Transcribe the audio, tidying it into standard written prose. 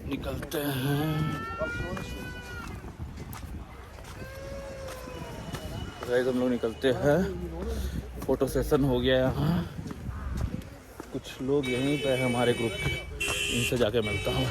निकलते हैं। गाइस हम लोग निकलते हैं, फोटो सेशन हो गया यहाँ। कुछ लोग यहीं पे है हमारे ग्रुप के, इनसे जाके मिलता हूँ।